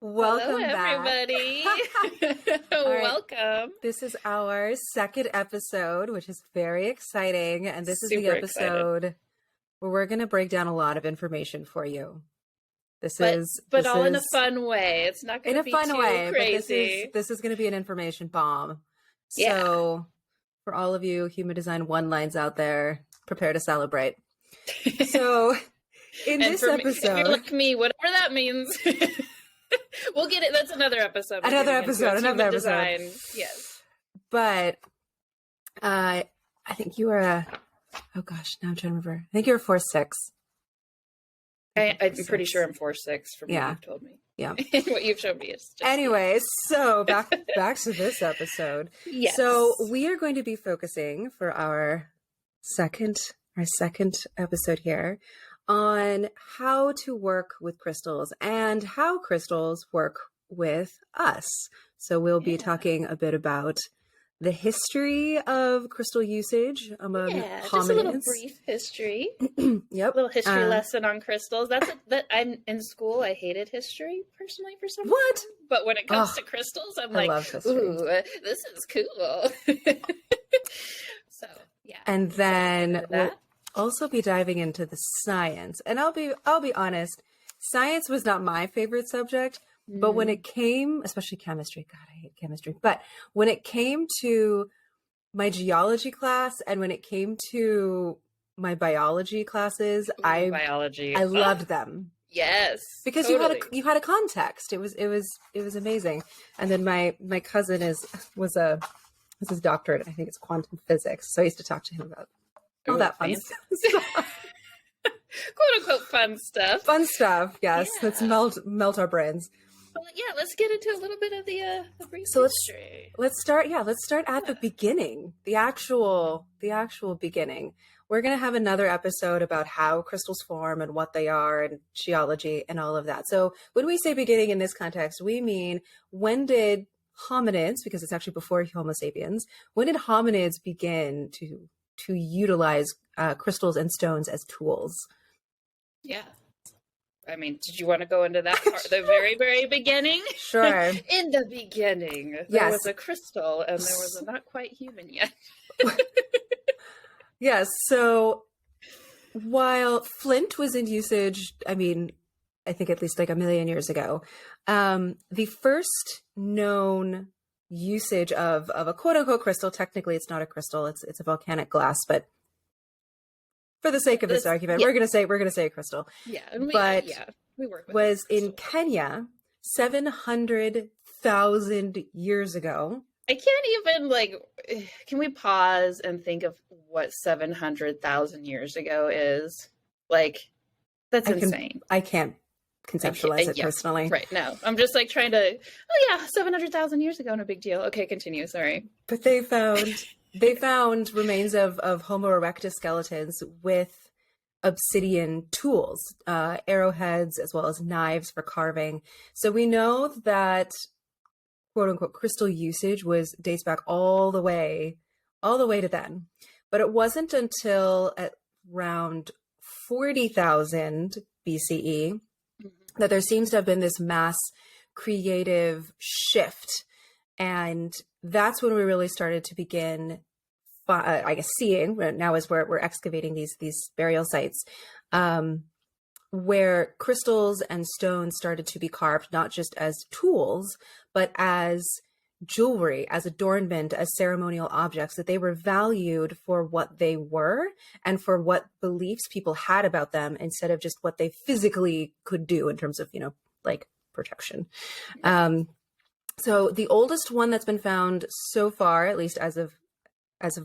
Hello, Welcome back. everybody. All right, Welcome. this is our second episode, which is very exciting. And this is the Super excited. episode where we're going to break down a lot of information for you. This But is but this all in a is fun way. It's not going in to a be fun too way, but this is crazy. this is going to be an information bomb. Yeah. So, for all of you human design one lines out there, prepare to celebrate. So, in And this for me, if you're episode, like me, whatever that means, we'll get it. That's another episode. we're another getting into. episode, It's another human episode. design. Yes. But I think you are a, oh gosh, now I'm trying to remember. I think you're a 4-6. I'm pretty sure I'm 4-6 from what Yeah. you've told me. Yeah. What you've shown me is just Anyways, so back to this episode. yes. So we are going to be focusing for our second episode here on how to work with crystals and how crystals work with us. So we'll be Yeah. talking a bit about the history of crystal usage among Yeah, just a little hominids. brief history. Yep. Little history Uh, lesson on crystals. That I'm in school. I hated history personally for some What? reason. But when it comes Oh, to crystals, I'm I like, love history. ooh, this is cool. So yeah. And then With we'll that, also be diving into the science. And I'll be honest, science was not my favorite subject, but when it came, especially chemistry, God, I hate chemistry. But when it came to my geology class and when it came to my biology classes, biology. I loved them Yes, because totally. you had a context. It was amazing. And then my cousin was his doctorate. I think it's quantum physics. So I used to talk to him about all Ooh, that fun fancy. stuff. quote unquote fun stuff. Fun stuff. Yes, Yeah. let's melt our brains. Well, yeah, let's get into a little bit of the brief So history. let's start at the beginning, the actual beginning. We're going to have another episode about how crystals form and what they are and geology and all of that. So when we say beginning in this context, we mean when did hominids, because it's actually before Homo sapiens, when did hominids begin to utilize crystals and stones as tools? Yeah. I mean, did you want to go into that part, the very, very beginning? Sure. In the beginning, there Yes. was a crystal and there was a not quite human yet. Yes. So while flint was in usage, I mean, I think at least like a million years ago, the first known usage of a quote unquote crystal, technically it's not a crystal, it's a volcanic glass, but for the sake of this argument, yeah. we're gonna say a crystal. Yeah, and we work with Was in crystals. Kenya 700,000 years ago. I can't even can we pause and think of what 700,000 years ago is? Like, that's insane. I can't conceptualize it yeah, personally. Right, no. I'm just like trying to, oh yeah, 700,000 years ago, no big deal. Okay, continue, sorry. But they found remains of Homo erectus skeletons with obsidian tools, arrowheads, as well as knives for carving. So we know that quote unquote crystal usage dates back all the way to then. But it wasn't until at around 40,000 BCE that there seems to have been this mass creative shift. And that's when we really started to begin, I guess, seeing, now as we're excavating these burial sites, where crystals and stones started to be carved, not just as tools, but as jewelry, as adornment, as ceremonial objects, that they were valued for what they were and for what beliefs people had about them instead of just what they physically could do in terms of, like protection. So the oldest one that's been found so far, at least as of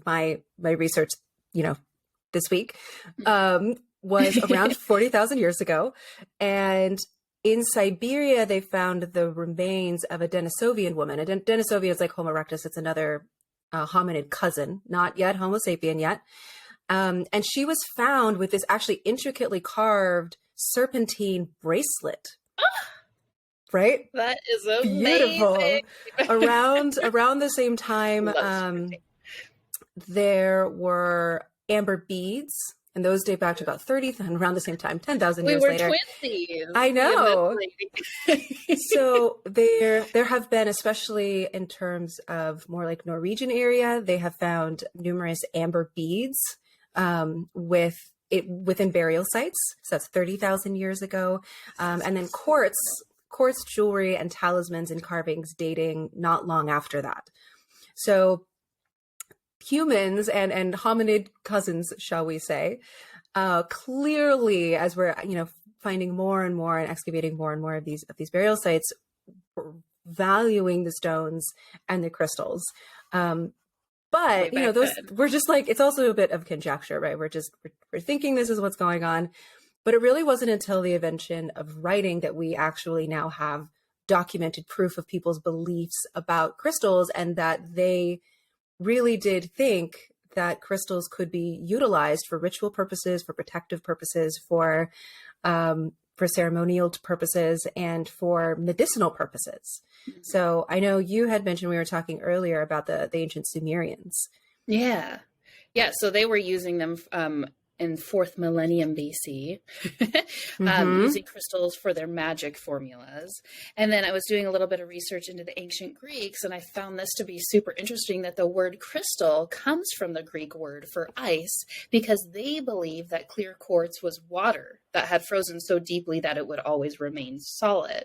my research, this week, was around 40,000 years ago. And in Siberia, they found the remains of a Denisovian woman. A Denisovia is like Homo erectus. It's another hominid cousin, not yet Homo sapien yet. And she was found with this actually intricately carved serpentine bracelet. Right? That is amazing. Beautiful. Around the same time, there were amber beads And those date back to about 30, around the same time, 10,000 We years were later. twinsies. I know. Lady. So there have been, especially in terms of more like Norwegian area, they have found numerous amber beads within burial sites. So that's 30,000 years ago. And then quartz jewelry and talismans and carvings dating not long after that. So humans and hominid cousins, shall we say, clearly, as we're finding more and more and excavating more and more of these burial sites, we're valuing the stones and the crystals. But we're just like, it's also a bit of conjecture, right? We're thinking this is what's going on, but it really wasn't until the invention of writing that we actually now have documented proof of people's beliefs about crystals, and that they really did think that crystals could be utilized for ritual purposes, for protective purposes, for ceremonial purposes, and for medicinal purposes. Mm-hmm. So I know you had mentioned, we were talking earlier about the ancient Sumerians. Yeah. So they were using them in 4th millennium BC, using crystals for their magic formulas. And then I was doing a little bit of research into the ancient Greeks, and I found this to be super interesting, that the word crystal comes from the Greek word for ice, because they believed that clear quartz was water that had frozen so deeply that it would always remain solid.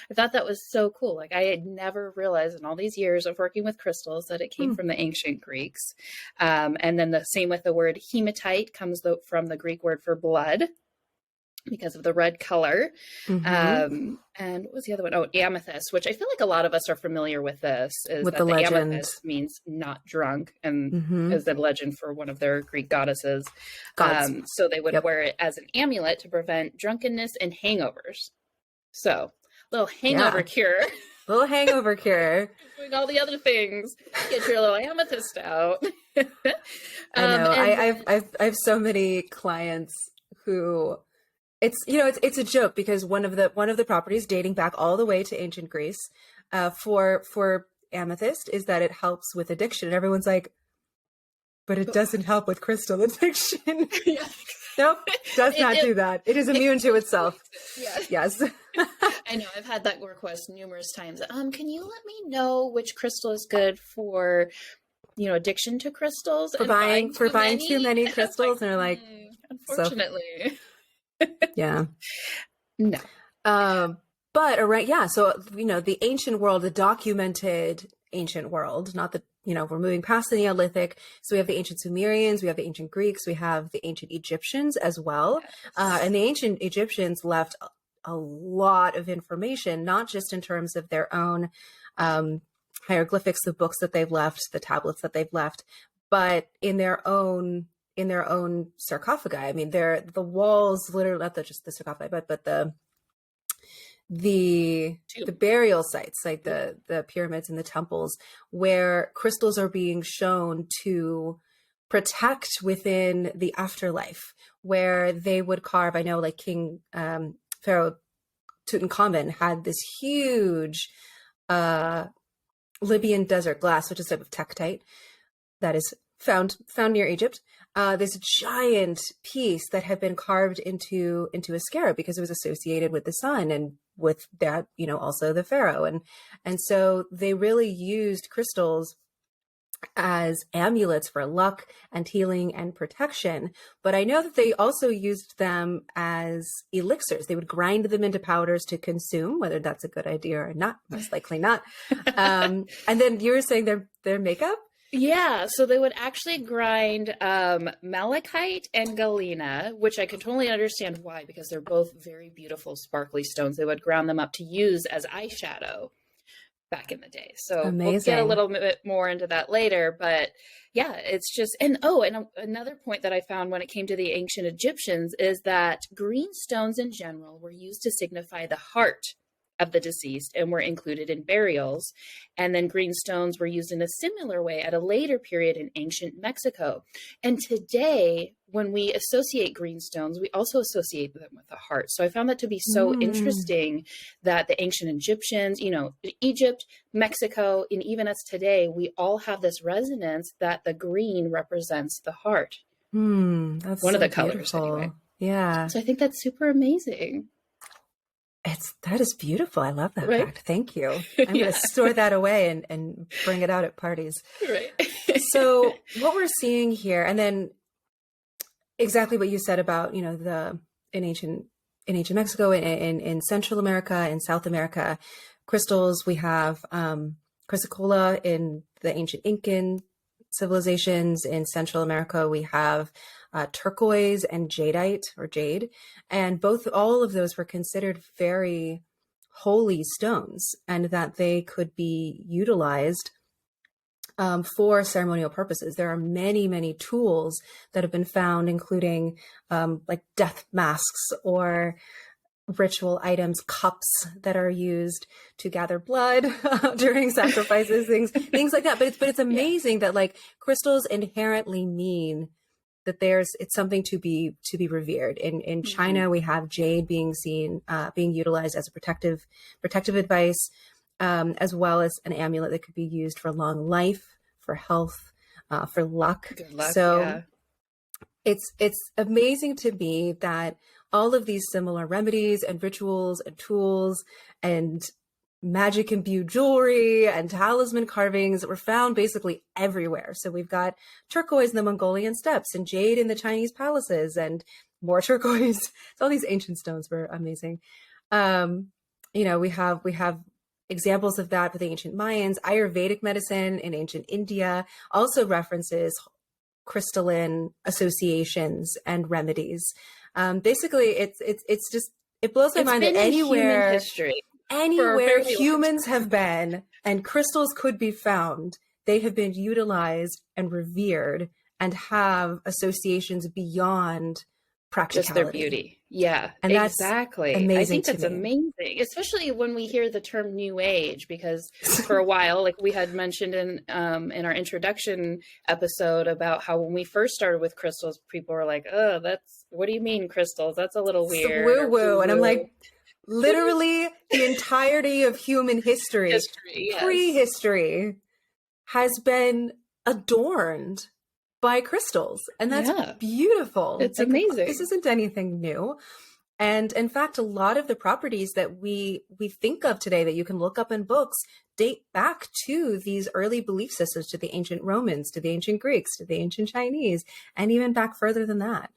I thought that was so cool. Like, I had never realized in all these years of working with crystals that it came from the ancient Greeks. And then the same with the word hematite comes from the Greek word for blood, because of the red color. And what was the other one? Oh, amethyst, which I feel like a lot of us are familiar with this, is that the amethyst means not drunk, and is the legend for one of their Greek goddesses. So they would wear it as an amulet to prevent drunkenness and hangovers. So little hangover cure. Little hangover cure. Doing all the other things. Get your little amethyst out. I know. I have so many clients who it's a joke, because one of the properties dating back all the way to ancient Greece for amethyst is that it helps with addiction. And everyone's like, but it doesn't help with crystal addiction. Nope, does not do that. It is immune to itself. Yes. I know. I've had that request numerous times. Can you let me know which crystal is good for, addiction to crystals? For buying too many crystals, and they're like, unfortunately. Yeah. No. But so the ancient world, the documented ancient world, not the we're moving past the Neolithic. So we have the ancient Sumerians, we have the ancient Greeks, we have the ancient Egyptians as well. And the ancient Egyptians left a lot of information, not just in terms of their own hieroglyphics, the books that they've left, the tablets that they've left, but in their own sarcophagi. I mean, the walls, literally, not just the sarcophagi, but the burial sites, like the pyramids and the temples, where crystals are being shown to protect within the afterlife, where they would carve. I know, like King Pharaoh Tutankhamun had this huge Libyan desert glass, which is a type of tektite that is found near Egypt. This giant piece that had been carved into a scarab, because it was associated with the sun and with that, also the pharaoh. And so they really used crystals as amulets for luck and healing and protection. But I know that they also used them as elixirs. They would grind them into powders to consume, whether that's a good idea or not, most likely not. And then you were saying their makeup? Yeah, so they would actually grind malachite and galena, which I could totally understand why, because they're both very beautiful, sparkly stones. They would ground them up to use as eyeshadow back in the day. So amazing. We'll get a little bit more into that later. But yeah, it's just, and another point that I found when it came to the ancient Egyptians is that green stones in general were used to signify the heart of the deceased and were included in burials. And then green stones were used in a similar way at a later period in ancient Mexico. And today, when we associate green stones, we also associate them with the heart. So I found that to be so interesting that the ancient Egyptians, Egypt, Mexico, and even us today, we all have this resonance that the green represents the heart. That's One so of the colors beautiful. anyway. Yeah. So I think that's super amazing. That is beautiful. I love that Right? fact. Thank you. I'm going Yeah. to store that away and bring it out at parties. Right. So what we're seeing here, and then exactly what you said about, in ancient Mexico, in Central America, in South America, crystals, we have chrysocolla in the ancient Incan civilizations. In Central America, we have turquoise and jadeite or jade, and all of those were considered very holy stones, and that they could be utilized for ceremonial purposes. There are many, many tools that have been found, including like death masks or ritual items, cups that are used to gather blood during sacrifices, things like that. But it's amazing that like crystals inherently mean that it's something to be revered. In China, we have jade being utilized as a protective advice, as well as an amulet that could be used for long life, for health, for luck. Good luck. So it's amazing to me that all of these similar remedies and rituals and tools and magic imbued jewelry and talisman carvings that were found basically everywhere. So we've got turquoise in the Mongolian steppes and jade in the Chinese palaces and more turquoise. So all these ancient stones were amazing. We have examples of that with the ancient Mayans. Ayurvedic medicine in ancient India also references crystalline associations and remedies. Basically, it's just, it blows my mind that anywhere humans have been and crystals could be found, they have been utilized and revered and have associations beyond practicality. Just their beauty. Yeah, and exactly. That's amazing. I think that's amazing, especially when we hear the term New Age, because for a while, like we had mentioned in our introduction episode about how when we first started with crystals, people were like, "Oh, what do you mean crystals? That's a little weird." Woo woo. And I'm like, literally the entirety of human history, prehistory, has been adorned by crystals, and that's beautiful. It's amazing. This isn't anything new. And in fact, a lot of the properties that we think of today that you can look up in books date back to these early belief systems, to the ancient Romans, to the ancient Greeks, to the ancient Chinese, and even back further than that.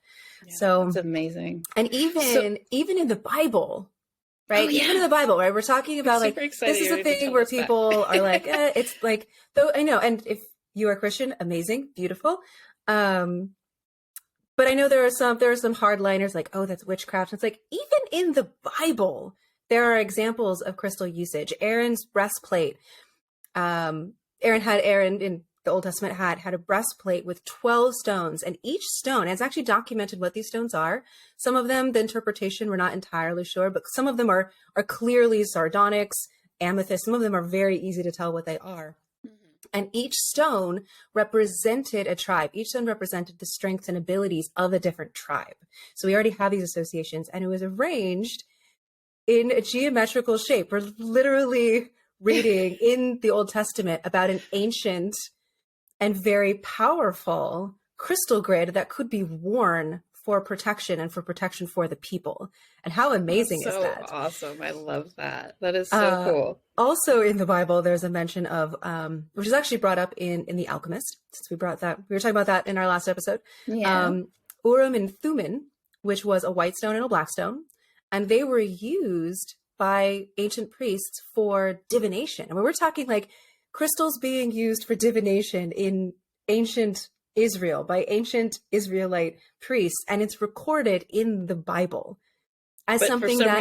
Yeah, so it's amazing. And even in the Bible, right? Even in the Bible, right? We're talking about like, this is a thing where people are like, it's like, though I know. And if you are Christian, amazing, beautiful. But I know there are some hardliners like, oh, that's witchcraft. It's like, even in the Bible, there are examples of crystal usage. Aaron's breastplate. Aaron in the Old Testament had a breastplate with 12 stones, and each stone, and it's actually documented what these stones are. Some of them, the interpretation, we're not entirely sure, but some of them are clearly sardonyx, amethyst. Some of them are very easy to tell what they are. And each stone represented a tribe. Each stone represented the strengths and abilities of a different tribe. So we already have these associations, and it was arranged in a geometrical shape. We're literally reading in the Old Testament about an ancient and very powerful crystal grid that could be worn for protection and for protection for the people. And how amazing is that? Awesome. I love that. That is so cool. Also in the Bible, there's a mention of, which is actually brought up in The Alchemist, since we were talking about that in our last episode. Yeah. Urim and Thummim, which was a white stone and a black stone. And they were used by ancient priests for divination. And when we're talking like crystals being used for divination in ancient Israel by ancient Israelite priests, and it's recorded in the Bible as something that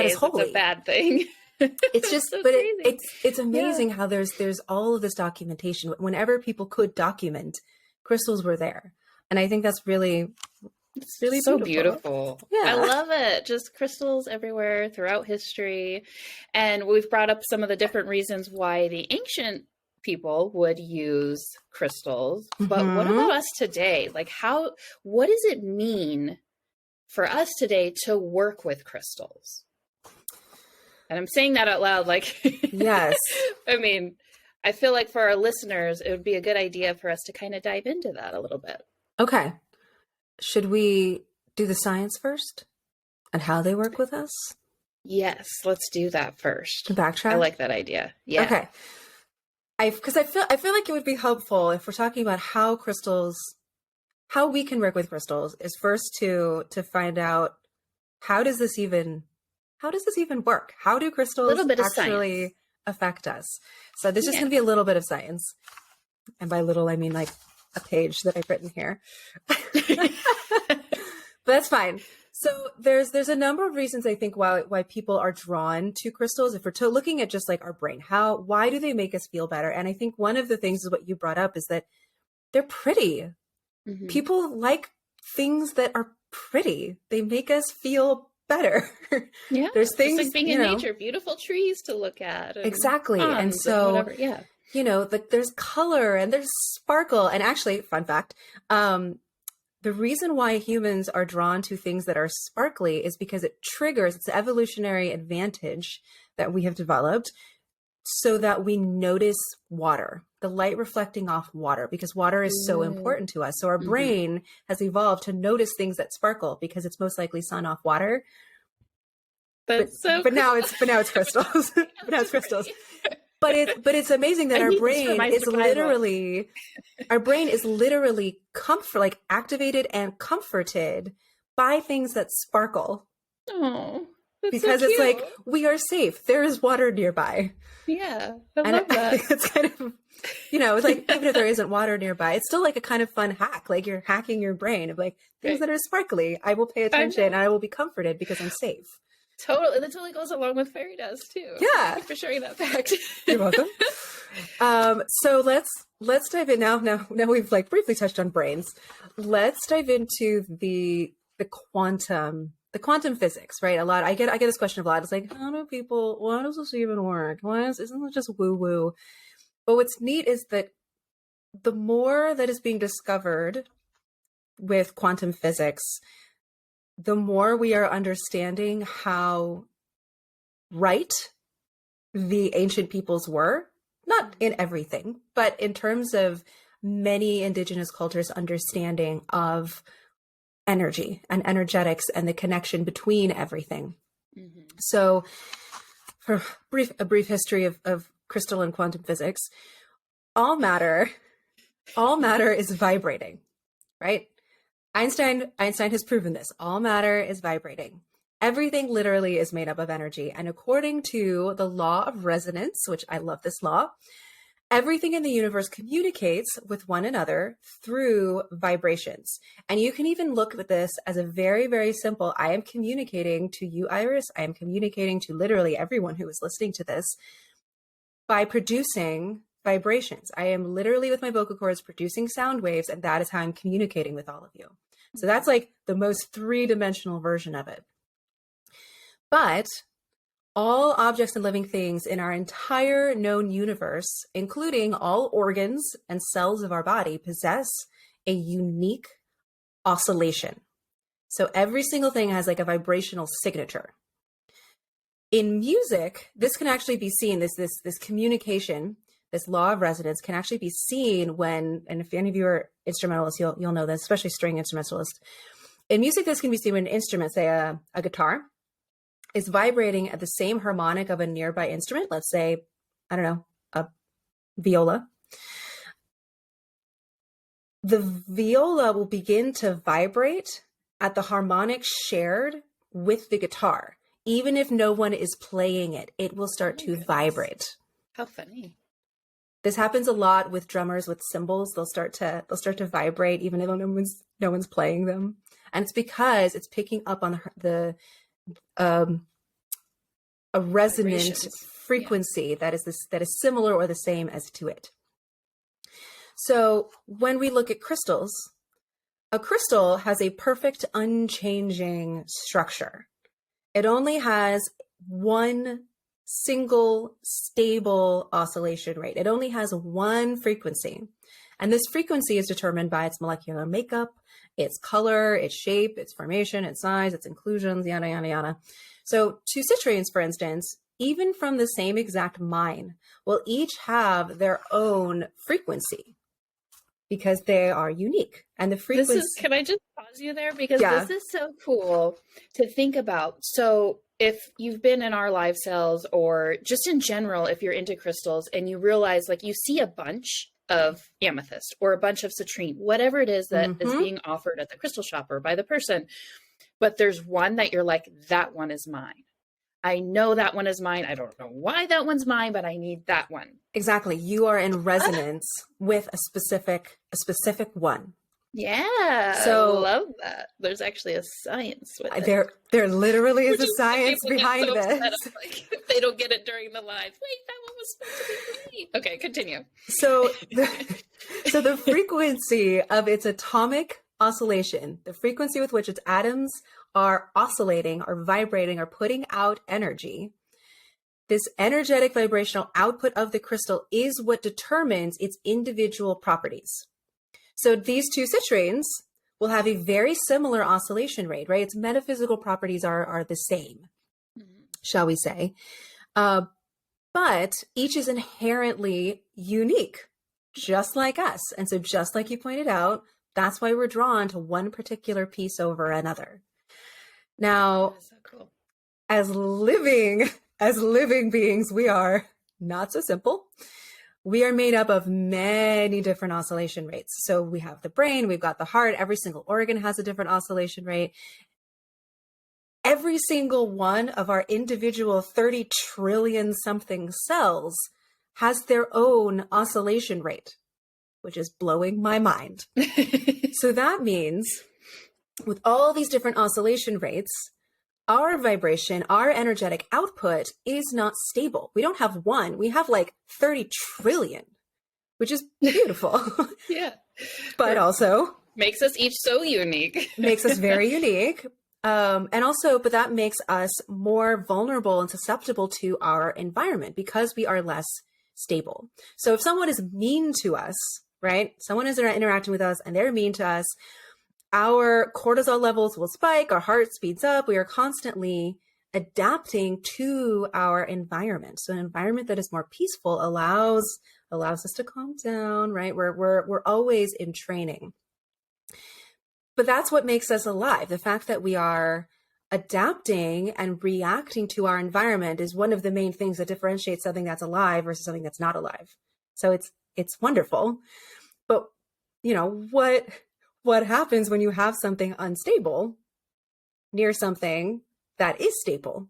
is holy. It's a bad thing. It's just, so but it's amazing how there's all of this documentation. Whenever people could document, crystals were there, and I think that's really so beautiful. Yeah, I love it. Just crystals everywhere throughout history, and we've brought up some of the different reasons why the ancient people would use crystals, but what about us today? Like, what does it mean for us today to work with crystals? And I'm saying that out loud, like, yes. I mean, I feel like for our listeners, it would be a good idea for us to kind of dive into that a little bit. Okay. should we do the science first and how they work with us? Yes, let's do that first. To backtrack? I like that idea. Yeah. Okay. Because I feel like it would be helpful if we're talking about how we can work with crystals is first to find out how does this even work? How do crystals actually science. affect us? So this is going to be a little bit of science. And by little, I mean like a page that I've written here. But that's fine. So there's a number of reasons I think why people are drawn to crystals. If we're looking at just like our brain, why do they make us feel better? And I think one of the things is what you brought up is that they're pretty. Mm-hmm. People like things that are pretty. They make us feel better. Yeah. There's things like being in nature, beautiful trees to look at. Exactly. And so, there's color and there's sparkle. And actually, fun fact, the reason why humans are drawn to things that are sparkly is because it's an evolutionary advantage that we have developed so that we notice water, the light reflecting off water, because water is so important to us. So our brain has evolved to notice things that sparkle because it's most likely sun off water. But now it's crystals. But now it's crystals. But it's amazing that our brain is literally activated and comforted by things that sparkle. Oh, because it's like we are safe. There is water nearby. Yeah, I love that. It's kind of, it's like even if there isn't water nearby, it's still like a kind of fun hack. Like you're hacking your brain of like things that are sparkly. I will pay attention and I will be comforted because I'm safe. Totally. That totally goes along with fairy dust too. Yeah. Thank you for sharing that fact. You're welcome. So let's dive in now. Now we've like briefly touched on brains. Let's dive into the quantum physics, right? I get this question a lot. It's like, why does this even work? Isn't it just woo woo? But what's neat is that the more that is being discovered with quantum physics, the more we are understanding how right the ancient peoples were, not in everything, but in terms of many indigenous cultures' understanding of energy and energetics and the connection between everything. Mm-hmm. So for a brief history of crystal and quantum physics, all matter is vibrating, right? Einstein has proven this. All matter is vibrating. Everything literally is made up of energy. And according to the law of resonance, which I love this law, everything in the universe communicates with one another through vibrations. And you can even look at this as a very, very simple, I am communicating to you, Iris. I am communicating to literally everyone who is listening to this by producing vibrations. I am literally with my vocal cords producing sound waves, and that is how I'm communicating with all of you. So that's like the most three-dimensional version of it. But all objects and living things in our entire known universe, including all organs and cells of our body, possess a unique oscillation. So every single thing has like a vibrational signature. In music, this can actually be seen, this communication, this law of resonance can actually be seen when, and if any of you are instrumentalists, you'll know this, especially string instrumentalists. In music, this can be seen when an instrument, say a guitar, is vibrating at the same harmonic of a nearby instrument. Let's say, I don't know, a viola. The viola will begin to vibrate at the harmonic shared with the guitar. Even if no one is playing it, it will start to vibrate. How funny. This happens a lot with drummers with cymbals. They'll start to vibrate even if no one's playing them. And it's because it's picking up on a resonant frequency that is similar or the same as to it. So when we look at crystals, a crystal has a perfect unchanging structure. It only has one single stable oscillation rate. It only has one frequency. And this frequency is determined by its molecular makeup, its color, its shape, its formation, its size, its inclusions, yada, yada, yada. So two citranes, for instance, even from the same exact mine, will each have their own frequency. because they are unique. And the frequency. Can I just pause you there? Because Yeah. this is so cool to think about. So if you've been in our live cells, or just in general, if you're into crystals and you realize, like, you see a bunch of amethyst or a bunch of citrine, whatever it is that is being offered at the crystal shop or by the person, but there's one that you're like, that one is mine. I know that one is mine. I don't know why that one's mine, but I need that one. Exactly. You are in resonance with a specific one. Yeah. So I love that. There's actually a science with it. There literally is a science behind this. Like, if they don't get it during the live, wait, that one was supposed to be for me. Okay, continue. So the frequency of its atomic oscillation, the frequency with which its atoms are oscillating or vibrating or putting out energy, this energetic vibrational output of the crystal is what determines its individual properties. So these two citrines will have a very similar oscillation rate, right? Its metaphysical properties are the same, shall we say. But each is inherently unique, just like us. And so just like you pointed out, that's why we're drawn to one particular piece over another. Now, so cool. as living beings, we are not so simple. We are made up of many different oscillation rates. So we have the brain, we've got the heart, every single organ has a different oscillation rate. Every single one of our individual 30 trillion something cells has their own oscillation rate, which is blowing my mind. So that means with all these different oscillation rates, our vibration, our energetic output is not stable. We don't have one, we have like 30 trillion, which is beautiful. Yeah. But also makes us each so unique. Makes us very unique. And also, but that makes us more vulnerable and susceptible to our environment because we are less stable. So if someone is mean to us, right? Someone is interacting with us and they're mean to us, our cortisol levels will spike, our heart speeds up. We are constantly adapting to our environment. So an environment that is more peaceful allows us to calm down, right? We're always in training. But that's what makes us alive. The fact that we are adapting and reacting to our environment is one of the main things that differentiates something that's alive versus something that's not alive. So it's wonderful. But you know, what happens when you have something unstable near something that is stable?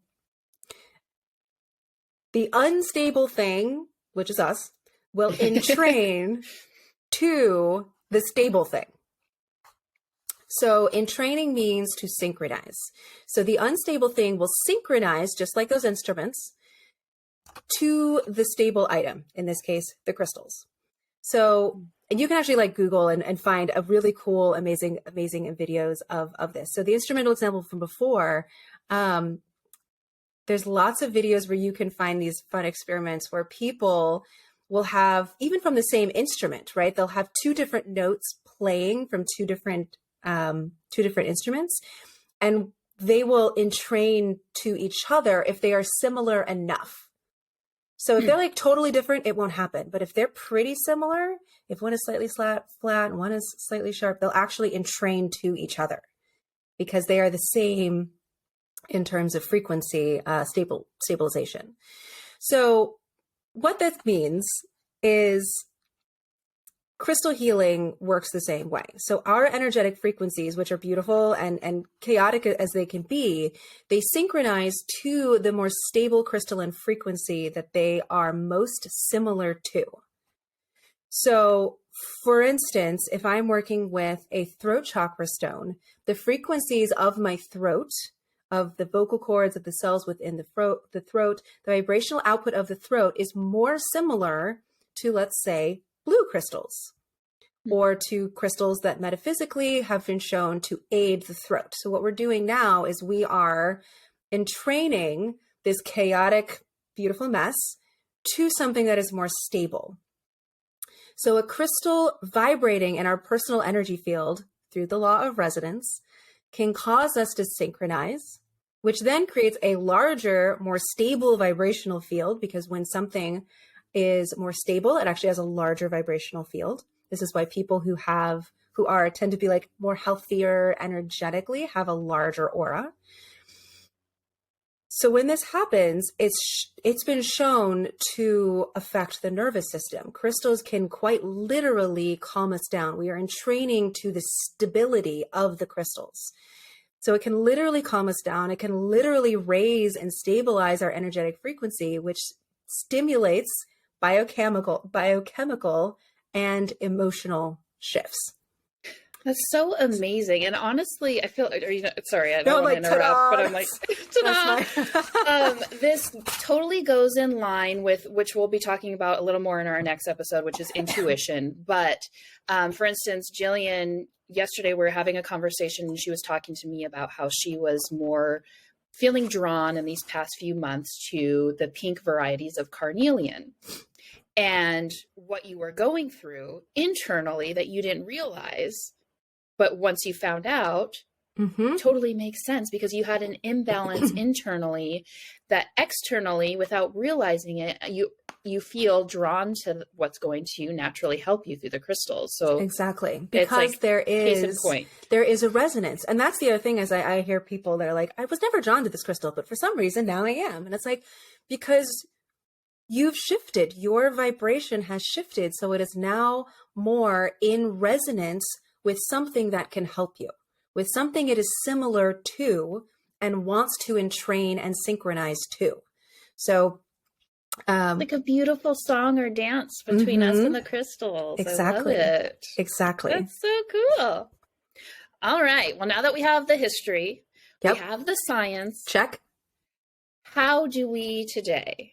The unstable thing, which is us, will entrain to the stable thing. So entraining means to synchronize. So the unstable thing will synchronize, just like those instruments, to the stable item, in this case, the crystals. So and you can actually like Google and find a really cool, amazing videos of this. So the instrumental example from before, there's lots of videos where you can find these fun experiments where people will have, even from the same instrument, right? They'll have two different notes playing from two different instruments, and they will entrain to each other if they are similar enough. So if they're like totally different, it won't happen. But if they're pretty similar, if one is slightly flat and one is slightly sharp, they'll actually entrain to each other because they are the same in terms of frequency, stabilization. So what that means is crystal healing works the same way. So our energetic frequencies, which are beautiful and chaotic as they can be, they synchronize to the more stable crystalline frequency that they are most similar to. So for instance, if I'm working with a throat chakra stone, the frequencies of my throat, of the vocal cords, of the cells within the throat, the vibrational output of the throat is more similar to, let's say, blue crystals, or to crystals that metaphysically have been shown to aid the throat. So what we're doing now is we are entraining this chaotic, beautiful mess to something that is more stable. So a crystal vibrating in our personal energy field through the law of resonance can cause us to synchronize, which then creates a larger, more stable vibrational field, because when something is more stable, it actually has a larger vibrational field. This is why people who tend to be like more healthier energetically have a larger aura. So when this happens, it's been shown to affect the nervous system. Crystals can quite literally calm us down. We are in training to the stability of the crystals. So it can literally calm us down. It can literally raise and stabilize our energetic frequency, which stimulates biochemical and emotional shifts. That's so amazing. And honestly, I feel, sorry, I don't want to interrupt, but I'm like, ta-da! This totally goes in line with, which we'll be talking about a little more in our next episode, which is intuition. But for instance, Jillian, yesterday we were having a conversation and she was talking to me about how she was more feeling drawn in these past few months to the pink varieties of carnelian. And what you were going through internally that you didn't realize, but once you found out, totally makes sense, because you had an imbalance internally that externally, without realizing it, you feel drawn to what's going to naturally help you through the crystals. So exactly, because there is a resonance. And that's the other thing, is I hear people that are like, I was never drawn to this crystal, but for some reason now I am. And it's like, because you've shifted, your vibration has shifted. So it is now more in resonance with something that can help you, with something it is similar to and wants to entrain and synchronize to. So like a beautiful song or dance between us and the crystals. Exactly. I love it. Exactly. That's so cool. All right. Well, now that we have the history, we have the science. Check. How do we today,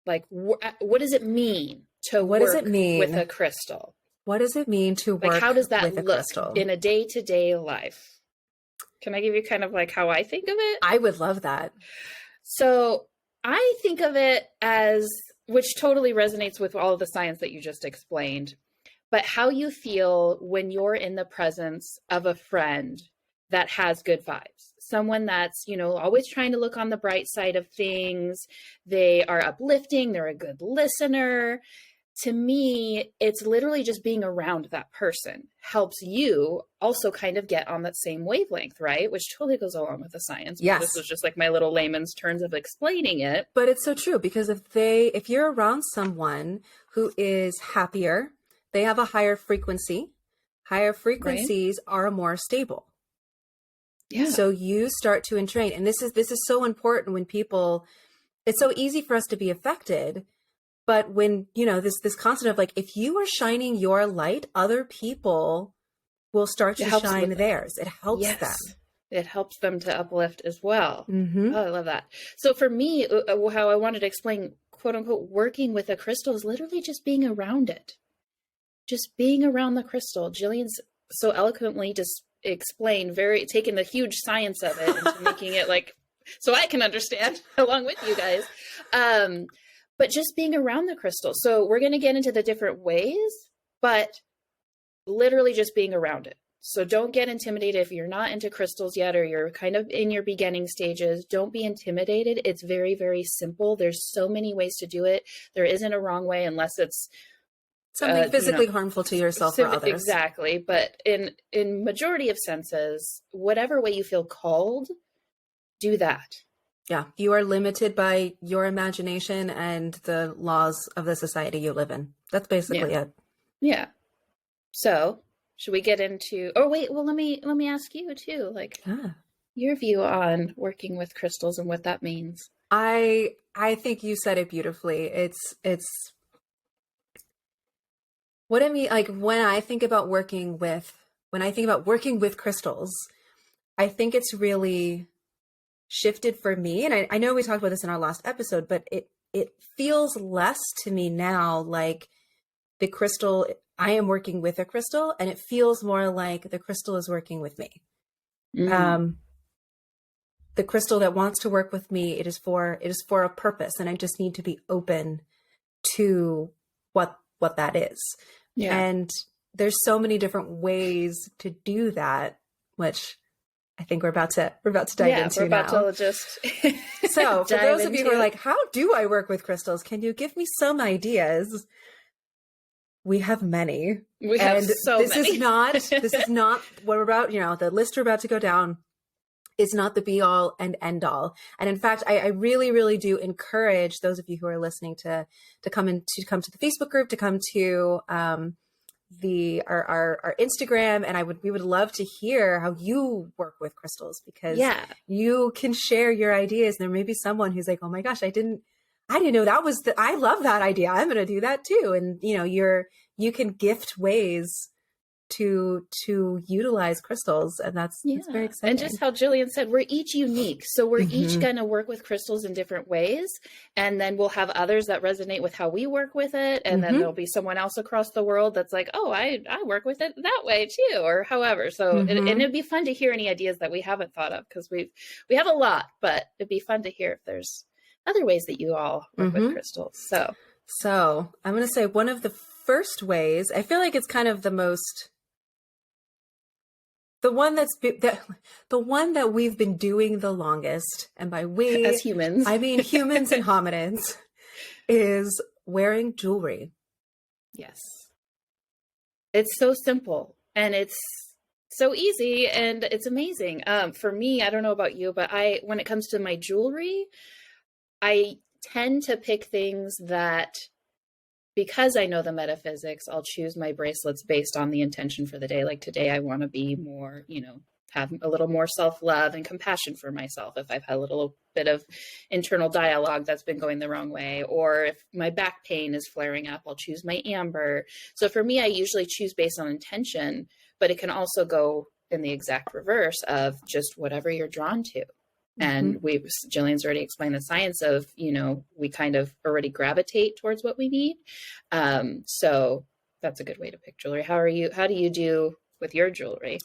like, what does it mean to work with a crystal? What does it mean to work with a crystal? Like, how does that look in a day-to-day life? Can I give you kind of like how I think of it? I would love that. So I think of it as, which totally resonates with all of the science that you just explained, but how you feel when you're in the presence of a friend that has good vibes. Someone that's, always trying to look on the bright side of things. They are uplifting. They're a good listener. To me, it's literally just being around that person helps you also kind of get on that same wavelength, right? Which totally goes along with the science. Yes. This was just like my little layman's terms of explaining it. But it's so true, because if you're around someone who is happier, they have a higher frequency. Higher frequencies are more stable. Yeah. So you start to entrain. And this is so important when people, it's so easy for us to be affected. But when, this concept of like, if you are shining your light, other people will start to shine theirs. It helps them. It helps them to uplift as well. Oh, I love that. So for me, how I wanted to explain, quote unquote, working with a crystal is literally just being around it. Just being around the crystal. Jillian's so eloquently just explained, taking the huge science of it into making it like, so I can understand along with you guys. But just being around the crystal. So we're going to get into the different ways, but literally just being around it. So don't get intimidated if you're not into crystals yet, or you're kind of in your beginning stages. Don't be intimidated. It's very, very simple. There's so many ways to do it. There isn't a wrong way, unless it's something physically harmful to yourself or others. Exactly. But in majority of senses, whatever way you feel called, do that. Yeah, you are limited by your imagination and the laws of the society you live in. That's basically it. Yeah. So, should we get into? Oh, wait. Well, let me ask you too. Like, your view on working with crystals and what that means. I think you said it beautifully. It's what I mean. Like when I think about working with crystals, I think it's really shifted for me. And I know we talked about this in our last episode, but it feels less to me now like the crystal, I am working with a crystal, and it feels more like the crystal is working with me. The crystal that wants to work with me, it is for a purpose, and I just need to be open to what that is. Yeah. And there's so many different ways to do that, which I think we're about to dive into we're about now. To just so for those of you who are like, how do I work with crystals? Can you give me some ideas? We have many. We have and so this many. This is not what we're about, the list we're about to go down is not the be all and end all. And in fact, I really, really do encourage those of you who are listening to come to the Facebook group, to come to our Instagram. And we would love to hear how you work with crystals, because you can share your ideas. There may be someone who's like, oh my gosh, I didn't know that was I love that idea. I'm going to do that too. And you can gift ways to utilize crystals, and that's very exciting. And just how Jillian said, we're each unique, so we're each going to work with crystals in different ways, and then we'll have others that resonate with how we work with it, and then there'll be someone else across the world that's like, oh, I work with it that way too, or however. So and it'd be fun to hear any ideas that we haven't thought of, because we have a lot, but it'd be fun to hear if there's other ways that you all work with crystals. So I'm going to say one of the first ways, I feel like it's kind of the one that we've been doing the longest, and by we as humans, I mean humans and hominids, is wearing jewelry. Yes. It's so simple, and it's so easy, and it's amazing. For me, I don't know about you, but when it comes to my jewelry, I tend to pick things that, because I know the metaphysics, I'll choose my bracelets based on the intention for the day. Like today, I want to be more, have a little more self-love and compassion for myself if I've had a little bit of internal dialogue that's been going the wrong way. Or if my back pain is flaring up, I'll choose my amber. So for me, I usually choose based on intention, but it can also go in the exact reverse of just whatever you're drawn to. And Jillian's already explained the science of, we kind of already gravitate towards what we need. So that's a good way to pick jewelry. How do you do with your jewelry?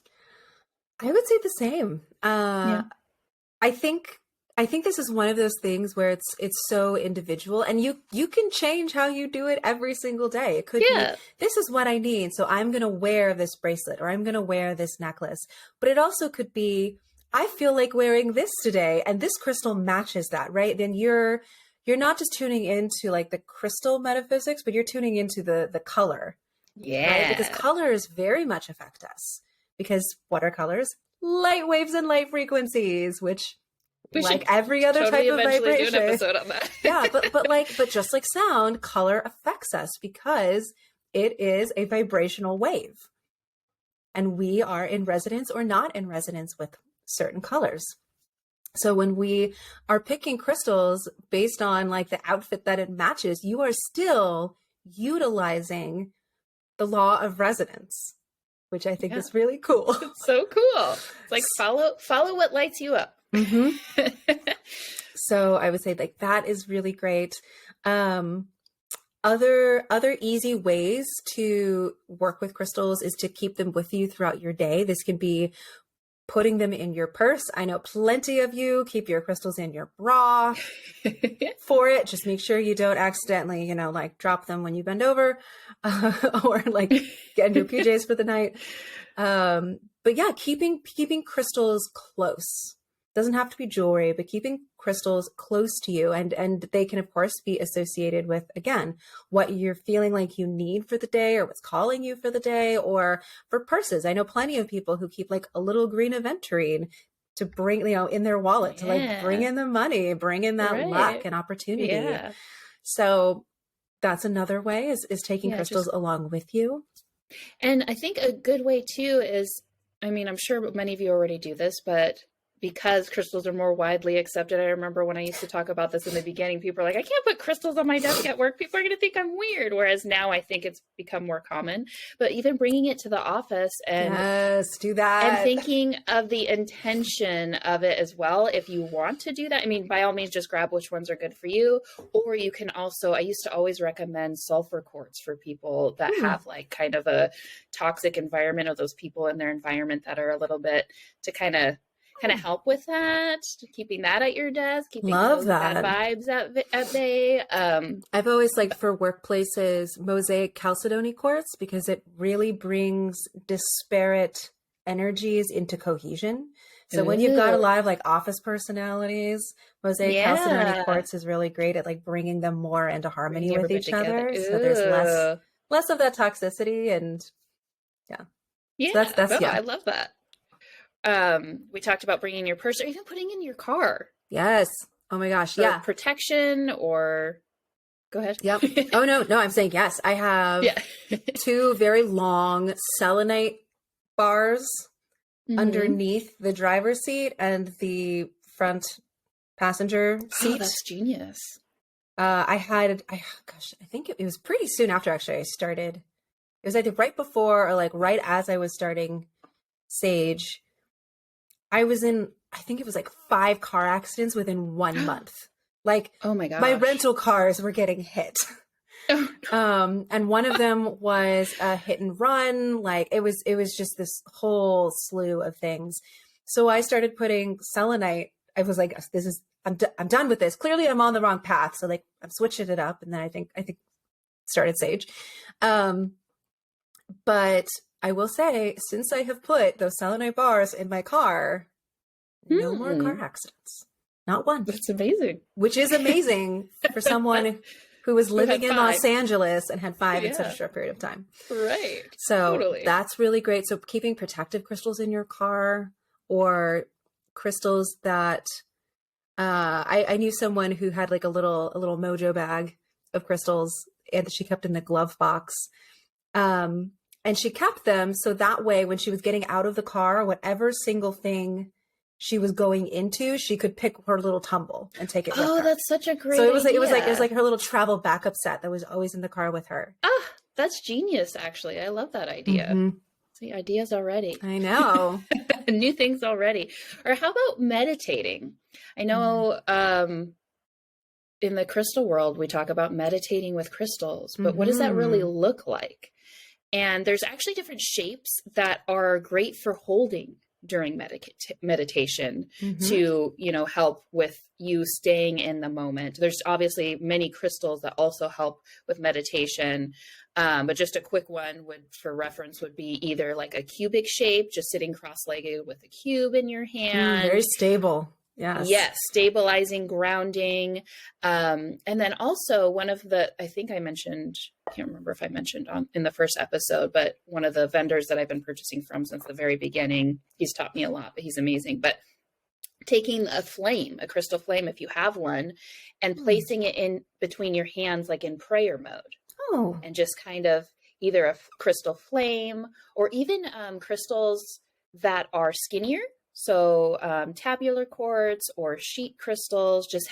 I would say the same. I think this is one of those things where it's so individual, and you can change how you do it every single day. It could be, this is what I need, so I'm going to wear this bracelet, or I'm going to wear this necklace. But it also could be, I feel like wearing this today, and this crystal matches that, right? Then you're not just tuning into like the crystal metaphysics, but you're tuning into the color. Yeah. Right? Because colors very much affect us. Because what are colors? Light waves and light frequencies, which like every other type of vibration. Do an episode on that. but just like sound, color affects us because it is a vibrational wave. And we are in resonance or not in resonance with certain colors. So when we are picking crystals based on like the outfit that it matches, you are still utilizing the law of resonance, which I think is really cool. It's so cool. It's like follow what lights you up. So I would say like that is really great. Other easy ways to work with crystals is to keep them with you throughout your day. This can be putting them in your purse. I know plenty of you keep your crystals in your bra for it. Just make sure you don't accidentally, like drop them when you bend over or like get in your PJs for the night. But yeah, keeping crystals close. Doesn't have to be jewelry, but keeping crystals close to you. And they can, of course, be associated with, again, what you're feeling like you need for the day, or what's calling you for the day, or for purses. I know plenty of people who keep like a little green aventurine to bring, in their wallet to like bring in the money, bring in that luck and opportunity. Yeah. So that's another way is taking crystals along with you. And I think a good way too is, I'm sure many of you already do this, but because crystals are more widely accepted. I remember when I used to talk about this in the beginning, people are like, I can't put crystals on my desk at work. People are going to think I'm weird. Whereas now I think it's become more common, but even bringing it to the office and do that and thinking of the intention of it as well. If you want to do that, by all means, just grab which ones are good for you. Or you can also, I used to always recommend sulfur quartz for people that have like kind of a toxic environment, or those people in their environment that are a little bit to kind of help with that, keeping that at your desk, keeping those bad vibes at bay. I've always liked for workplaces mosaic chalcedony quartz because it really brings disparate energies into cohesion. So when you've got a lot of like office personalities, mosaic chalcedony quartz is really great at like bringing them more into harmony with each other. So there's less of that toxicity, and yeah. Yeah, So that's no, yeah. I love that. We talked about bringing your purse or even putting in your car Yes. Oh my gosh. for Yeah. protection or go ahead. Yep. Oh no, I'm saying yes. I have Yeah. 2 very long selenite bars Hmm. underneath the driver's seat and the front passenger Oh, seat. that's genius. Gosh, I think it was pretty soon after actually I started. It was either right before or like right as I was starting Sage. I was in, I think it was like 5 car accidents within 1 month. Like Oh my my gosh. rental cars were getting hit. Oh, And one of them was a hit and run. Like it was just this whole slew of things. So I started putting selenite. I was like, I'm done with this. Clearly I'm on the wrong path. So like I'm switching it up. And then I think started Sage. But I will say, since I have put those selenite bars in my car, no more car accidents. Not one. that's amazing. Which is amazing for someone who was living in 5. Los Angeles and had 5 in such a Yeah. short period of time. Right. So Totally. that's really great. So keeping protective crystals in your car, or crystals that I knew someone who had like a little mojo bag of crystals, and she kept in the glove box. And she kept them so that way when she was getting out of the car, whatever single thing she was going into, she could pick her little tumble and take it with Oh, her. that's such a great So it was idea. like her little travel backup set that was always in the car with her. Ah, that's genius, actually. I love that idea. Mm-hmm. See, ideas already. I know. New things already. Or how about meditating? I know in the crystal world, we talk about meditating with crystals, but what does that really look like? And there's actually different shapes that are great for holding during meditation to, help with you staying in the moment. There's obviously many crystals that also help with meditation. But just a quick one for reference would be either like a cubic shape, just sitting cross-legged with a cube in your hand. Very stable. Yes, stabilizing, grounding. And then also one of the, I think I mentioned, I can't remember if I mentioned in the first episode, but one of the vendors that I've been purchasing from since the very beginning, he's taught me a lot, but he's amazing. But taking a crystal flame, if you have one, and placing it in between your hands, like in prayer mode. Oh. And just kind of either a crystal flame or even crystals that are skinnier. So tabular quartz or sheet crystals, just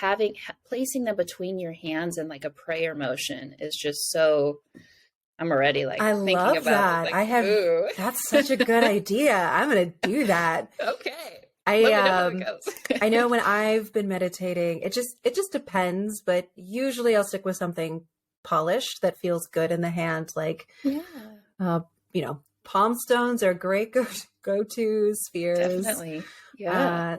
placing them between your hands in like a prayer motion is just so, I'm already like I thinking love about that. it. Like, ooh. That's such a good idea. I'm going to do that. Okay. Let me know how it goes. I know when I've been meditating, it just depends, but usually I'll stick with something polished that feels good in the hand. Like, palm stones are great go-to spheres. Definitely. Yeah.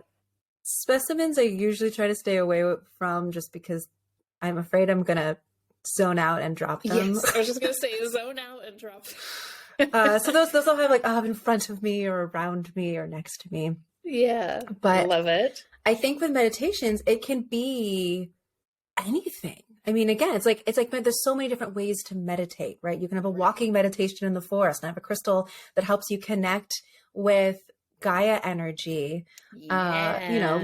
Specimens I usually try to stay away from just because I'm afraid I'm going to zone out and drop them. Yes, I was just going to say zone out and drop so those I'll have like in front of me or around me or next to me. Yeah. But I love it. I think with meditations, it can be anything. I mean, again, it's like there's so many different ways to meditate, right? You can have a walking meditation in the forest and have a crystal that helps you connect with Gaia energy. Yeah.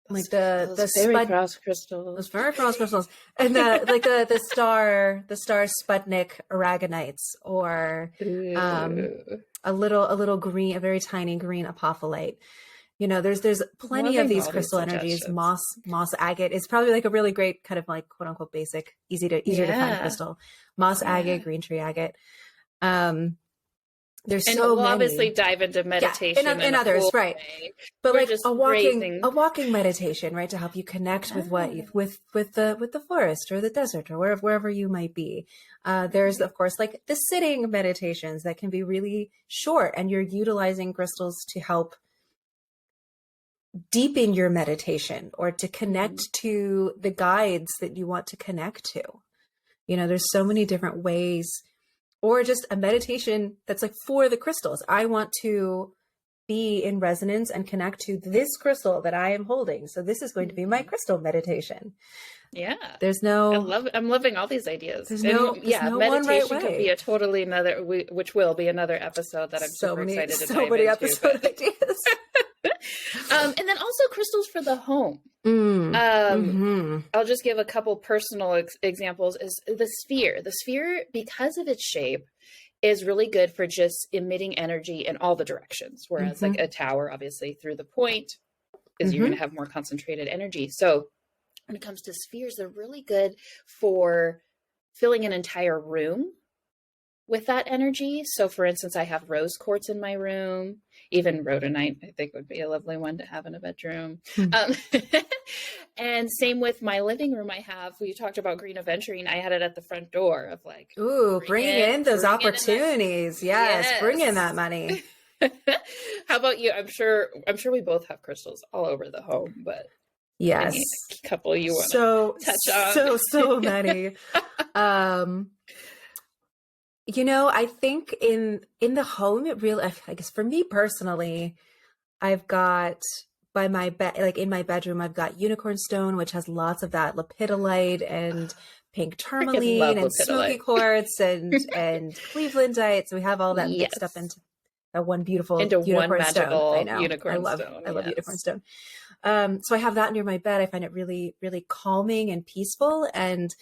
Like the fairy frost crystals. Those fairy frost crystals. And the star Sputnik aragonites, or a little green, a very tiny green apophyllite. There's plenty of these crystal energies. Moss agate is probably like a really great kind of like quote unquote basic, easier to find crystal. Moss agate, green tree agate. There's so we'll many. Obviously dive into meditation and others, right? But like a walking meditation, right, to help you connect with with the forest or the desert or wherever you might be. There's of course like the sitting meditations that can be really short, and you're utilizing crystals to help deepen your meditation or to connect to the guides that you want to connect to. There's so many different ways. Or just a meditation that's like for the crystals. I want to be in resonance and connect to this crystal that I am holding. So this is going to be my crystal meditation. Yeah. There's no, I'm loving all these ideas. there's no meditation one right way. could be a totally which will be another episode that I'm super excited to dive into. Episode ideas. And then also crystals for the home. I'll just give a couple personal examples. Is the sphere. The sphere, because of its shape, is really good for just emitting energy in all the directions. Whereas like a tower, obviously through the point, is you're going to have more concentrated energy. So when it comes to spheres, they're really good for filling an entire room with that energy. So for instance, I have rose quartz in my room. Even rhodonite, I think, would be a lovely one to have in a bedroom. And same with my living room. We talked about green aventurine. I had it at the front door of like, bring in those opportunities. Yes, bring in that money. How about you? I'm sure we both have crystals all over the home, but yes, a couple you want to touch on. So many. I think in the home, it really, I guess for me personally, I've got by my bed, like in my bedroom, I've got unicorn stone, which has lots of that lepidolite and pink tourmaline and smoky quartz and clevelandite. So we have all that mixed up into that one beautiful unicorn stone. I know. I love unicorn stone. So I have that near my bed. I find it really, really calming and peaceful. And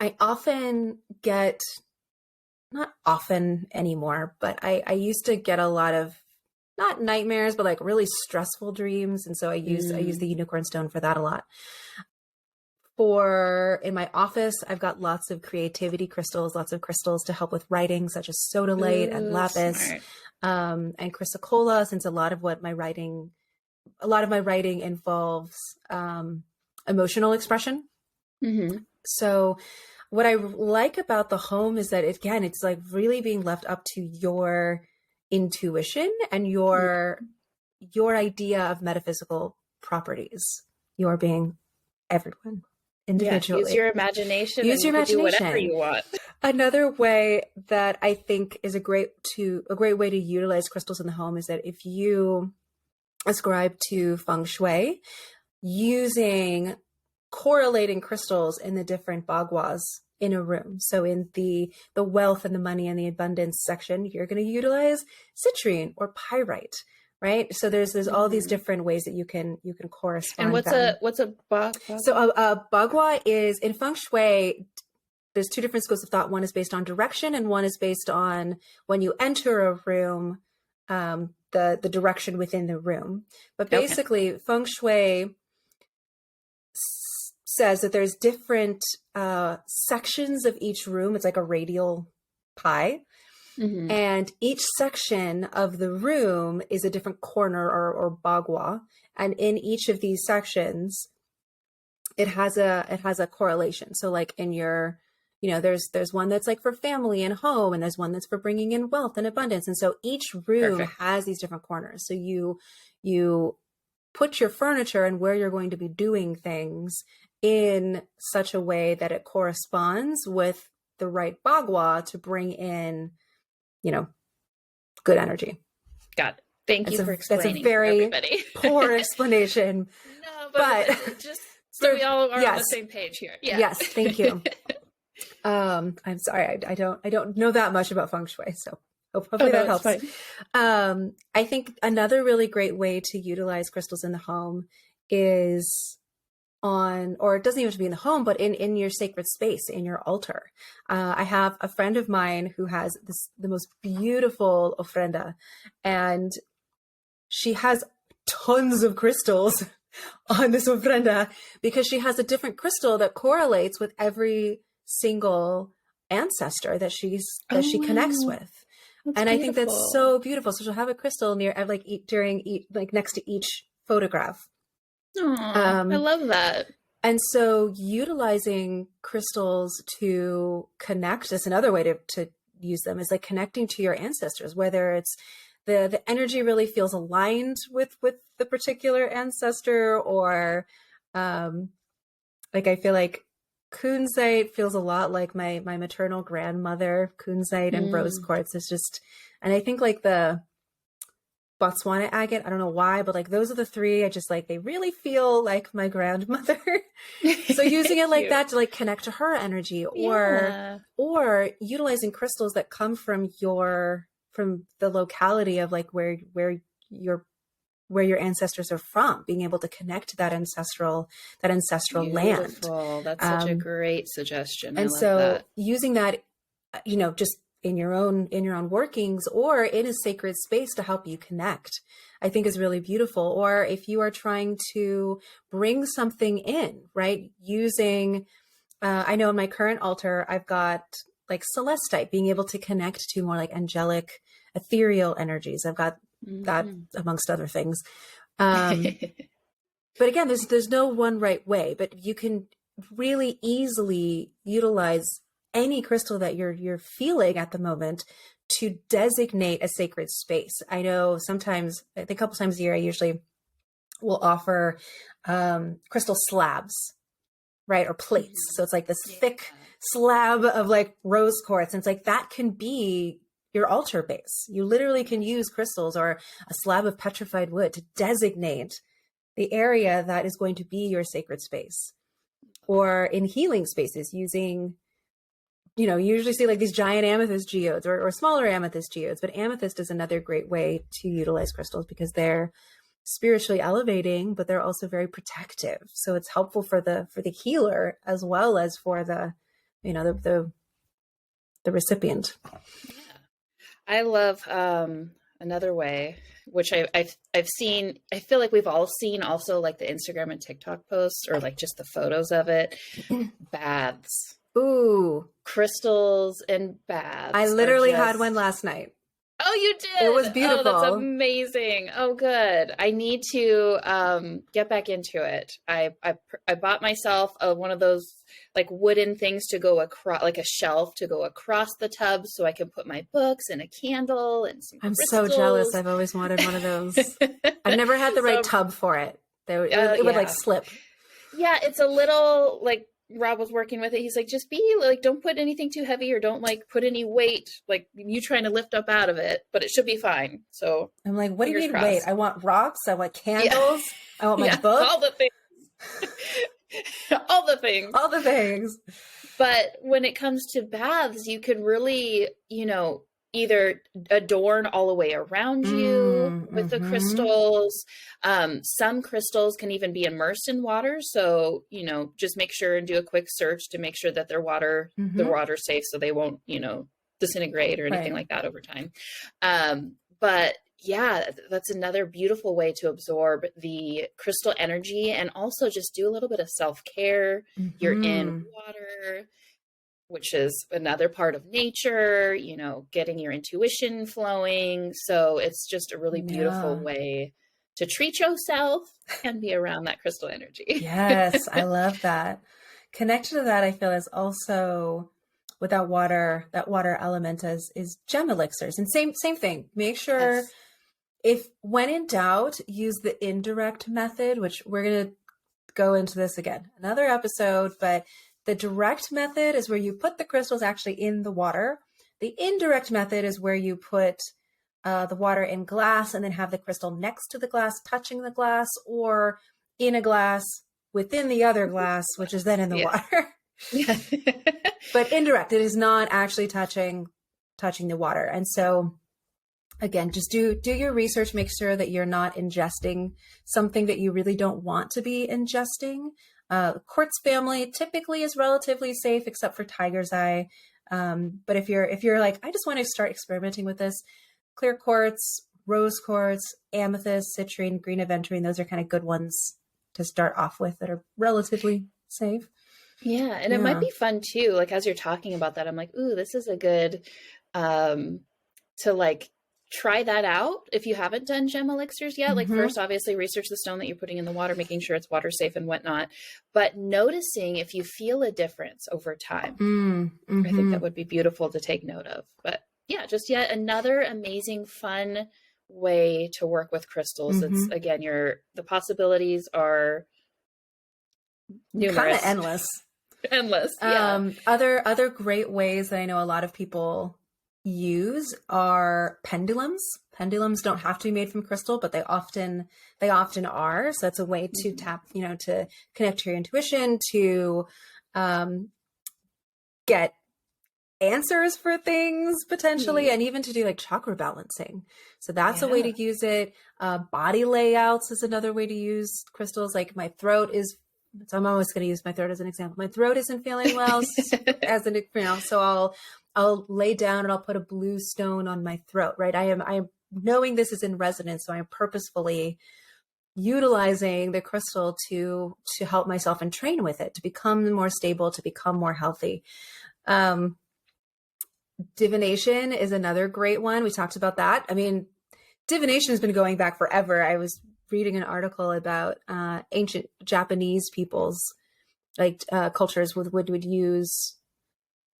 I often get, not often anymore, but I used to get a lot of, not nightmares, but like really stressful dreams. And so I use the unicorn stone for that a lot. In my office, I've got lots of creativity crystals, lots of crystals to help with writing, such as sodalite and lapis, and chrysocolla, since a lot of my writing involves emotional expression. So what I like about the home is that, again, it's like really being left up to your intuition and your idea of metaphysical properties. Your being everyone individually. Use your imagination. Do whatever you want. Another way that I think is a great way to utilize crystals in the home is that if you ascribe to feng shui, using correlating crystals in the different bagwas in a room. So in the wealth and the money and the abundance section, you're going to utilize citrine or pyrite, right? So there's all these different ways that you can correspond. And what's a bagua? So a bagua is, in feng shui, there's two different schools of thought. One is based on direction and one is based on when you enter a room, the direction within the room. But basically feng shui says that there's different sections of each room. It's like a radial pie. And each section of the room is a different corner or bagua. And in each of these sections, it has a correlation. So like in your, there's one that's like for family and home, and there's one that's for bringing in wealth and abundance. And so each room has these different corners. So you put your furniture and where you're going to be doing things in such a way that it corresponds with the right bagua to bring in, good energy. Got it. Thank you for explaining. That's a very poor explanation. No, but just so we all are on the same page here. Yeah. Yes, thank you. I'm sorry, I don't know that much about feng shui, so hopefully that helps. I think another really great way to utilize crystals in the home is or it doesn't even have to be in the home, but in your sacred space, in your altar. I have a friend of mine who has the most beautiful ofrenda, and she has tons of crystals on this ofrenda because she has a different crystal that correlates with every single ancestor that she connects with. That's and beautiful. I think that's so beautiful. So she'll have a crystal near, next to each photograph. I love that. And so utilizing crystals to connect, that's another way to use them, is like connecting to your ancestors, whether it's the energy really feels aligned with the particular ancestor, or I feel like kunzite feels a lot like my maternal grandmother. Kunzite and rose quartz is just, and I think like the Botswana agate. I don't know why, but like those are the three. I just like, they really feel like my grandmother. So using it like Cute. that to like connect to her energy, Yeah. or utilizing crystals that come from the locality of like your where your ancestors are from, being able to connect to that ancestral land. Beautiful. That's such a great suggestion. I And love so that. using that, just in your own workings or in a sacred space to help you connect, I think is really beautiful. Or if you are trying to bring something in, right? Using, I know in my current altar, I've got like celestite, being able to connect to more like angelic, ethereal energies. I've got that Mhm. amongst other things. But again, there's no one right way, but you can really easily utilize any crystal that you're feeling at the moment to designate a sacred space. I know sometimes, I think a couple times a year, I usually will offer crystal slabs, right? Or plates. So it's like this Yeah. thick slab of like rose quartz. And it's like, that can be your altar base. You literally can use crystals or a slab of petrified wood to designate the area that is going to be your sacred space. Or in healing spaces, using, you usually see like these giant amethyst geodes or smaller amethyst geodes, but amethyst is another great way to utilize crystals because they're spiritually elevating, but they're also very protective. So it's helpful for the healer as well as for the recipient. Yeah. I love another way, which I've seen. I feel like we've all seen also like the Instagram and TikTok posts or like just the photos of it. Baths. Ooh, Crystals and baths. I are literally had just one last night. Oh, you It did? was Oh, that's beautiful. amazing. Oh, good. I need to get back into it. I bought myself one of those like wooden things to go across, like a shelf to go across the tub, so I can put my books and a candle and some I'm so jealous. crystals. I've always wanted one of those. I've never had the right So, tub for it. It would like yeah. slip. Yeah, it's a little like Rob was working with it. He's like, just be like, don't put anything too heavy or don't like put any weight, like you trying to lift up out of it, but it should be fine. So I'm like, what do you fingers need weight? crossed. I want rocks. I want Yeah. candles. I want my book. All the things. All the things. All the things. But when it comes to baths, you could really, either adorn all the way around you with the crystals. Some crystals can even be immersed in water. So, just make sure and do a quick search to make sure that they're water safe so they won't, disintegrate or anything like that over time. But yeah, that's another beautiful way to absorb the crystal energy and also just do a little bit of self-care. You're in water, which is another part of nature, getting your intuition flowing. So it's just a really beautiful way to treat yourself and be around that crystal energy. Yes, I love that. Connected to that, I feel is also with that water element is gem elixirs. And same thing. Make sure if when in doubt, use the indirect method, which we're going to go into this again, another episode, but the direct method is where you put the crystals actually in the water. The indirect method is where you put the water in glass and then have the crystal next to the glass, touching the glass, or in a glass within the other glass, which is then in the water. Yeah. But indirect, it is not actually touching the water. And so again, just do your research, make sure that you're not ingesting something that you really don't want to be ingesting. Quartz family typically is relatively safe except for tiger's eye. But if you're like, I just want to start experimenting with this, clear quartz, rose quartz, amethyst, citrine, green aventurine, those are kind of good ones to start off with that are relatively safe. Yeah. And it might be fun too. Like as you're talking about that, I'm like, ooh, this is a good, to like try that out. If you haven't done gem elixirs yet, like first, obviously research the stone that you're putting in the water, making sure it's water safe and whatnot, but noticing if you feel a difference over time. I think that would be beautiful to take note of. But yeah, just yet another amazing, fun way to work with crystals. It's again, the possibilities are numerous. Kind of endless. Endless. Yeah. Other great ways that I know a lot of people use are pendulums. Pendulums don't have to be made from crystal, but they often are. So that's a way to tap, to connect to your intuition, to get answers for things potentially, and even to do like chakra balancing. So that's a way to use it. Body layouts is another way to use crystals. Like my throat is, so I'm always going to use my throat as an example. My throat isn't feeling well, so I'll lay down and I'll put a blue stone on my throat, right? I am knowing this is in resonance, so I'm purposefully utilizing the crystal to help myself and train with it, to become more stable, to become more healthy. Divination is another great one. We talked about that. I mean, divination has been going back forever. I was reading an article about ancient Japanese peoples, like cultures would use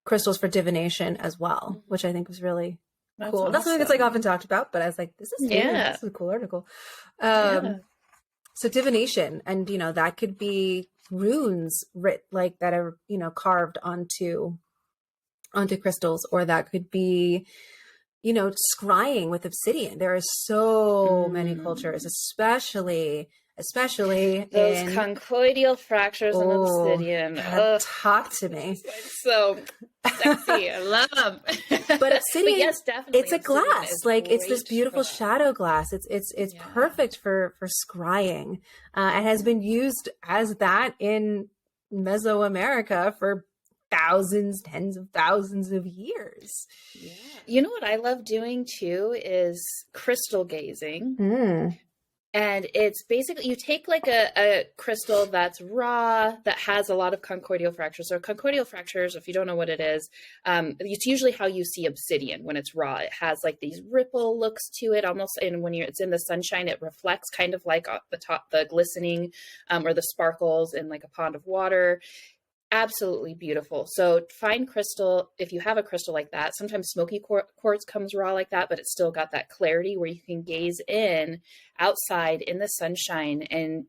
crystals for divination as well, which I think was really cool. Awesome. That's something that's like often talked about, but I was like, this is new. This is a cool article. So divination, and that could be runes like that are carved onto crystals, or that could be scrying with obsidian. There are so many cultures, especially those conchoidal fractures in obsidian. Talk to me. So sexy. I love them. But obsidian, yes, definitely. It's a glass. Like it's this beautiful shadow glass. It's perfect for scrying. It has been used as that in Mesoamerica for thousands, tens of thousands of years. Yeah. You know what I love doing too is crystal gazing. And it's basically, you take like a crystal that's raw, that has a lot of conchoidal fractures. So conchoidal fractures, if you don't know what it is, it's usually how you see obsidian when it's raw. It has like these ripple looks to it almost, and when it's in the sunshine, it reflects kind of like the glistening or the sparkles in like a pond of water. Absolutely beautiful. So fine crystal, if you have a crystal like that, sometimes smoky quartz comes raw like that, but it's still got that clarity where you can gaze in outside in the sunshine. And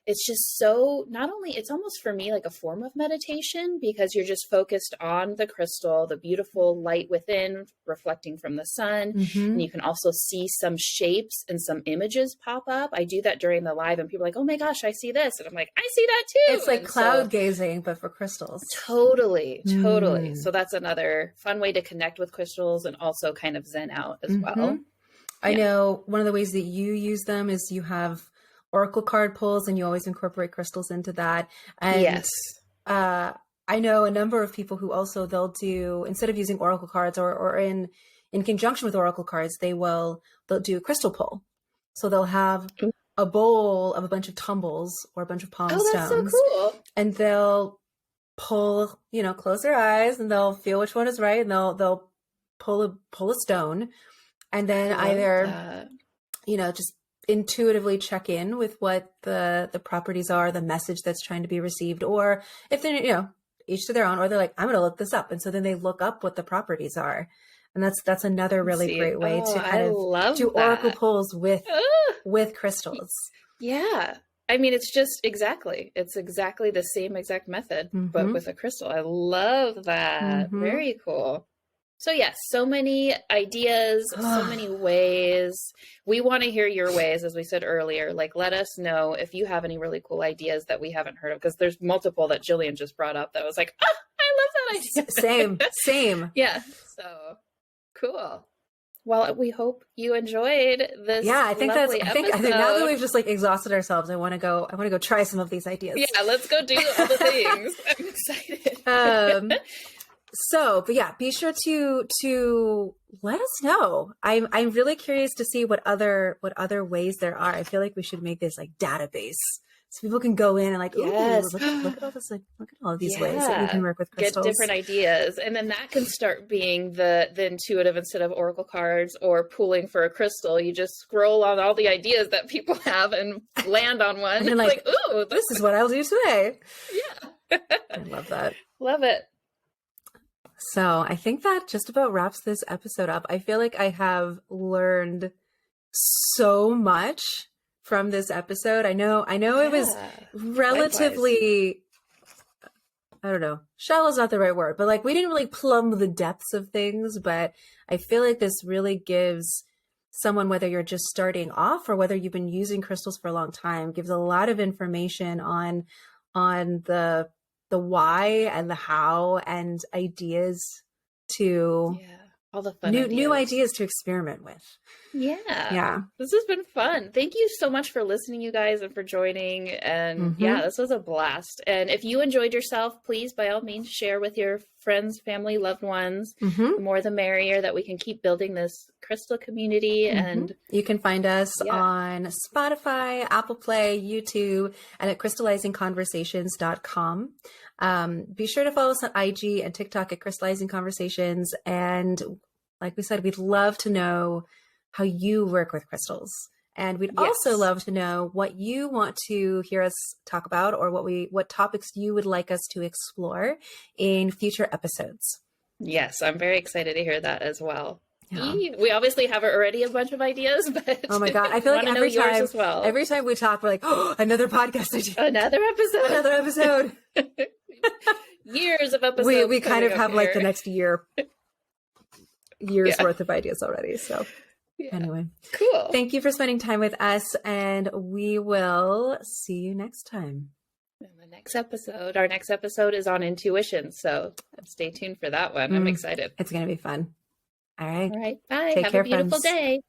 it's just so, not only, it's almost for me like a form of meditation, because you're just focused on the crystal, the beautiful light within reflecting from the sun. And you can also see some shapes and some images pop up. I do that during the live and people are like, oh my gosh, I see this. And I'm like, I see that too. It's like cloud gazing, but for crystals. Totally. So that's another fun way to connect with crystals and also kind of zen out as well. I know one of the ways that you use them is you have oracle card pulls, and you always incorporate crystals into that. And yes. I know a number of people who also, they'll do, instead of using oracle cards or in conjunction with oracle cards, they'll do a crystal pull. So they'll have a bowl of a bunch of tumbles or a bunch of palm stones. That's so cool. And they'll pull, close their eyes and they'll feel which one is right, and they'll pull a stone, and then either just intuitively check in with what the properties are, the message that's trying to be received, or if they're each to their own, or they're like, I'm going to look this up, and so then they look up what the properties are, and that's another really great way to kind of do oracle pulls with crystals. Yeah, I mean, it's exactly the same exact method, but with a crystal. I love that. Very cool. So yes, so many ideas, so many ways. We want to hear your ways, as we said earlier. Like, let us know if you have any really cool ideas that we haven't heard of, because there's multiple that Jillian just brought up that was like, I love that idea. Same. Yeah. So cool. Well, we hope you enjoyed this. Yeah, I think now that we've just like exhausted ourselves, I want to go try some of these ideas. Yeah, let's go do all the things. I'm excited. But yeah, be sure to let us know. I'm really curious to see what other ways there are. I feel like we should make this like database, so people can go in and like, look at all this, like, look at all of these ways that we can work with crystals. Get different ideas, and then that can start being the intuitive instead of oracle cards or pooling for a crystal. You just scroll on all the ideas that people have and land on one. And like, ooh, this is what I'll do today. Yeah, I love that. Love it. So I think that just about wraps this episode up. I feel like I have learned so much from this episode. I know it was relatively I don't know, shallow is not the right word, but like we didn't really plumb the depths of things. But I feel like this really gives someone, whether you're just starting off or whether you've been using crystals for a long time, gives a lot of information on the why and the how and ideas to all the fun new ideas to experiment with. Yeah. This has been fun. Thank you so much for listening, you guys, and for joining. And yeah, this was a blast. And if you enjoyed yourself, please, by all means, share with your friends, family, loved ones. The more the merrier, that we can keep building this crystal community. And you can find us on Spotify, Apple Play, YouTube, and at crystallizingconversations.com. Be sure to follow us on IG and TikTok at Crystallizing Conversations. And like we said, we'd love to know how you work with crystals. And we'd also love to know what you want to hear us talk about, or what topics you would like us to explore in future episodes. Yes, I'm very excited to hear that as well. Yeah. We obviously have already a bunch of ideas, but oh my God, I feel like every time we talk, we're like, oh, another podcast idea. Another episode. Years of episodes. We kind of have like the next year's worth of ideas already. So anyway, cool. Thank you for spending time with us, and we will see you next time. In the next episode, our next episode is on intuition, so stay tuned for that one. I'm excited. It's going to be fun. All right. Bye. Take care, have a beautiful friends. day.